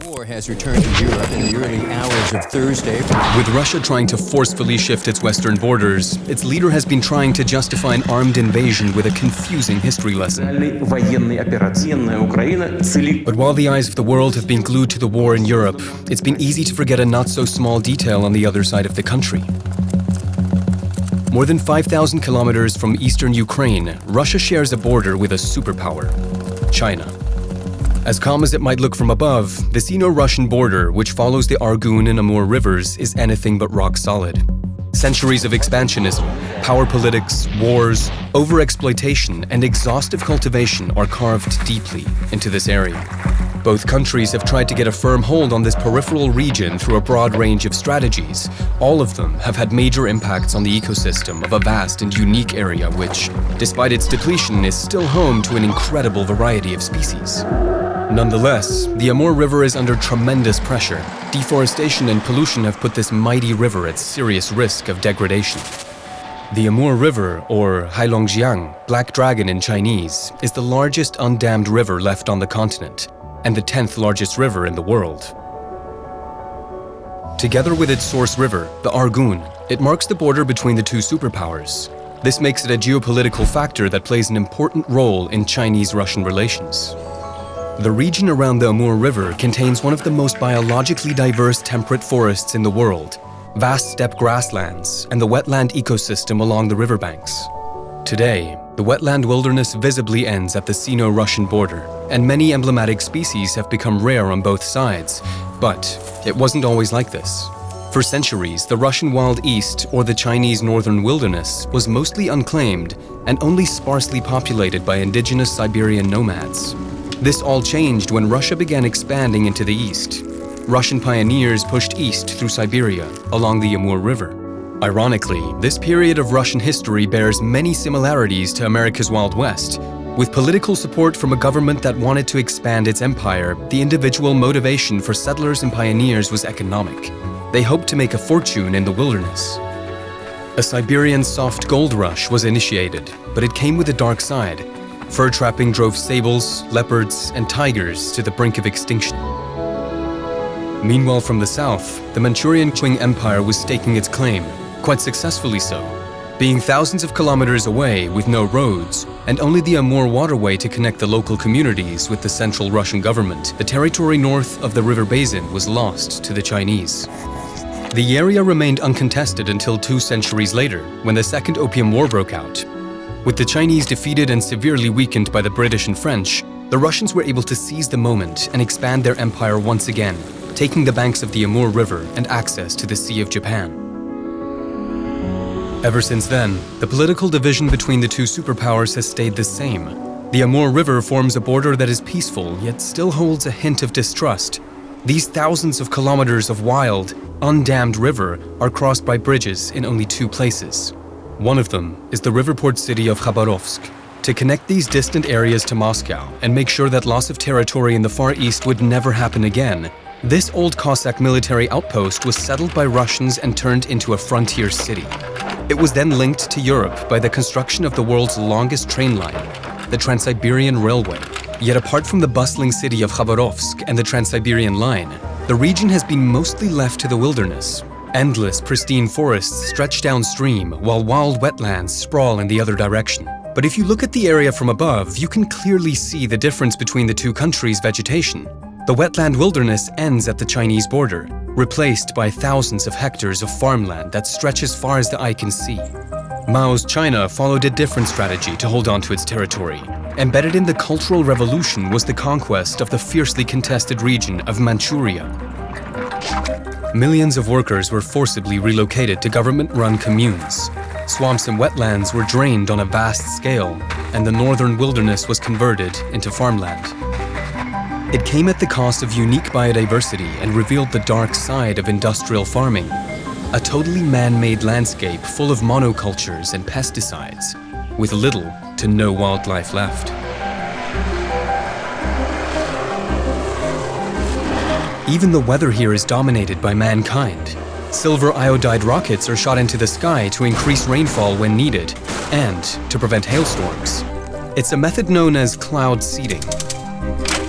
War has returned to Europe in the early hours of Thursday. With Russia trying to forcefully shift its western borders, its leader has been trying to justify an armed invasion with a confusing history lesson. But while the eyes of the world have been glued to the war in Europe, it's been easy to forget a not-so-small detail on the other side of the country. More than 5,000 kilometers from eastern Ukraine, Russia shares a border with a superpower, China. As calm as it might look from above, the Sino-Russian border, which follows the Argun and Amur rivers, is anything but rock solid. Centuries of expansionism, power politics, wars, overexploitation, and exhaustive cultivation are carved deeply into this area. Both countries have tried to get a firm hold on this peripheral region through a broad range of strategies. All of them have had major impacts on the ecosystem of a vast and unique area which, despite its depletion, is still home to an incredible variety of species. Nonetheless, the Amur River is under tremendous pressure. Deforestation and pollution have put this mighty river at serious risk of degradation. The Amur River, or Heilongjiang, Black Dragon in Chinese, is the largest undammed river left on the continent, and the 10th largest river in the world. Together with its source river, the Argun, it marks the border between the two superpowers. This makes it a geopolitical factor that plays an important role in Chinese-Russian relations. The region around the Amur River contains one of the most biologically diverse temperate forests in the world, vast steppe grasslands, and the wetland ecosystem along the riverbanks. Today, the wetland wilderness visibly ends at the Sino-Russian border, and many emblematic species have become rare on both sides. But it wasn't always like this. For centuries, the Russian Wild East, or the Chinese Northern Wilderness, was mostly unclaimed and only sparsely populated by indigenous Siberian nomads. This all changed when Russia began expanding into the east. Russian pioneers pushed east through Siberia, along the Amur River. Ironically, this period of Russian history bears many similarities to America's Wild West. With political support from a government that wanted to expand its empire, the individual motivation for settlers and pioneers was economic. They hoped to make a fortune in the wilderness. A Siberian soft gold rush was initiated, but it came with a dark side. Fur trapping drove sables, leopards, and tigers to the brink of extinction. Meanwhile, from the south, the Manchurian Qing Empire was staking its claim, quite successfully so. Being thousands of kilometers away with no roads, and only the Amur waterway to connect the local communities with the central Russian government, the territory north of the river basin was lost to the Chinese. The area remained uncontested until 2 centuries later, when the Second Opium War broke out. With the Chinese defeated and severely weakened by the British and French, the Russians were able to seize the moment and expand their empire once again, taking the banks of the Amur River and access to the Sea of Japan. Ever since then, the political division between the two superpowers has stayed the same. The Amur River forms a border that is peaceful, yet still holds a hint of distrust. These thousands of kilometers of wild, undammed river are crossed by bridges in only 2 places. One of them is the river port city of Khabarovsk. To connect these distant areas to Moscow and make sure that loss of territory in the Far East would never happen again, this old Cossack military outpost was settled by Russians and turned into a frontier city. It was then linked to Europe by the construction of the world's longest train line, the Trans-Siberian Railway. Yet apart from the bustling city of Khabarovsk and the Trans-Siberian Line, the region has been mostly left to the wilderness. Endless, pristine forests stretch downstream, while wild wetlands sprawl in the other direction. But if you look at the area from above, you can clearly see the difference between the two countries' vegetation. The wetland wilderness ends at the Chinese border, replaced by thousands of hectares of farmland that stretch as far as the eye can see. Mao's China followed a different strategy to hold on to its territory. Embedded in the Cultural Revolution was the conquest of the fiercely contested region of Manchuria. Millions of workers were forcibly relocated to government-run communes. Swamps and wetlands were drained on a vast scale, and the northern wilderness was converted into farmland. It came at the cost of unique biodiversity and revealed the dark side of industrial farming, a totally man-made landscape full of monocultures and pesticides, with little to no wildlife left. Even the weather here is dominated by mankind. Silver iodide rockets are shot into the sky to increase rainfall when needed and to prevent hailstorms. It's a method known as cloud seeding.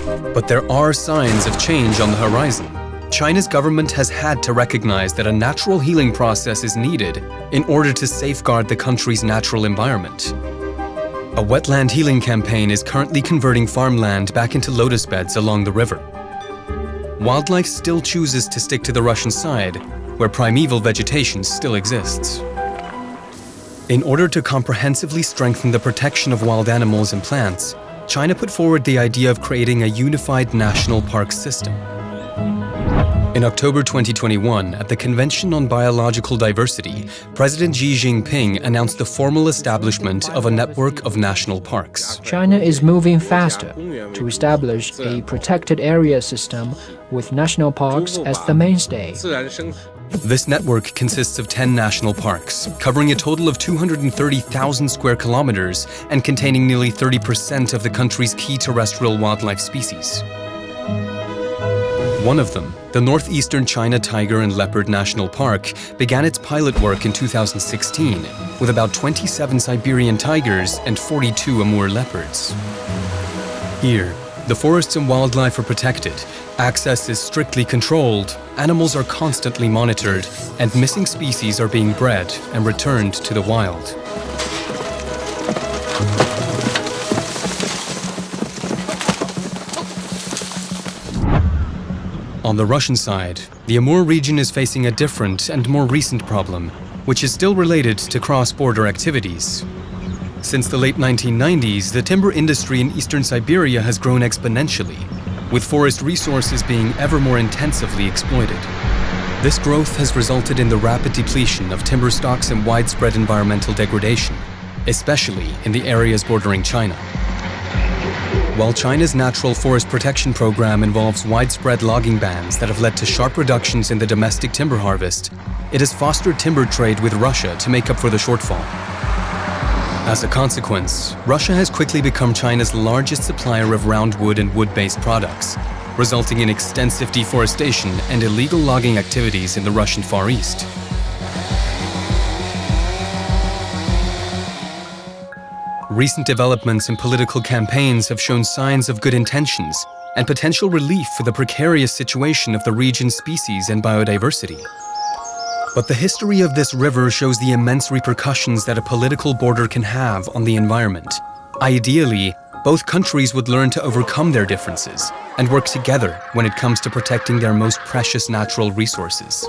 But there are signs of change on the horizon. China's government has had to recognize that a natural healing process is needed in order to safeguard the country's natural environment. A wetland healing campaign is currently converting farmland back into lotus beds along the river. Wildlife still chooses to stick to the Russian side, where primeval vegetation still exists. In order to comprehensively strengthen the protection of wild animals and plants, China put forward the idea of creating a unified national park system. In October 2021, at the Convention on Biological Diversity, President Xi Jinping announced the formal establishment of a network of national parks. China is moving faster to establish a protected area system with national parks as the mainstay. This network consists of 10 national parks, covering a total of 230,000 square kilometers and containing nearly 30% of the country's key terrestrial wildlife species. One of them, the Northeastern China Tiger and Leopard National Park, began its pilot work in 2016 with about 27 Siberian tigers and 42 Amur leopards. Here, the forests and wildlife are protected, access is strictly controlled, animals are constantly monitored, and missing species are being bred and returned to the wild. On the Russian side, the Amur region is facing a different and more recent problem, which is still related to cross-border activities. Since the late 1990s, the timber industry in eastern Siberia has grown exponentially, with forest resources being ever more intensively exploited. This growth has resulted in the rapid depletion of timber stocks and widespread environmental degradation, especially in the areas bordering China. While China's natural forest protection program involves widespread logging bans that have led to sharp reductions in the domestic timber harvest, it has fostered timber trade with Russia to make up for the shortfall. As a consequence, Russia has quickly become China's largest supplier of roundwood and wood-based products, resulting in extensive deforestation and illegal logging activities in the Russian Far East. Recent developments in political campaigns have shown signs of good intentions and potential relief for the precarious situation of the region's species and biodiversity. But the history of this river shows the immense repercussions that a political border can have on the environment. Ideally, both countries would learn to overcome their differences and work together when it comes to protecting their most precious natural resources.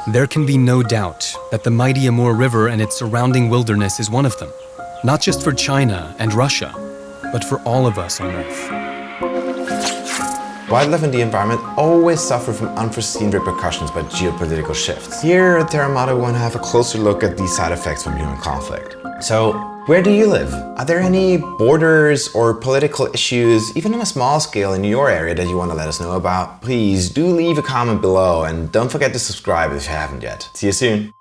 There can be no doubt that the mighty Amur River and its surrounding wilderness is one of them. Not just for China and Russia, but for all of us on Earth. Wildlife and the environment always suffer from unforeseen repercussions by geopolitical shifts. Here at Terra, we want to have a closer look at these side effects from human conflict. So, where do you live? Are there any borders or political issues, even on a small scale, in your area that you want to let us know about? Please do leave a comment below and don't forget to subscribe if you haven't yet. See you soon.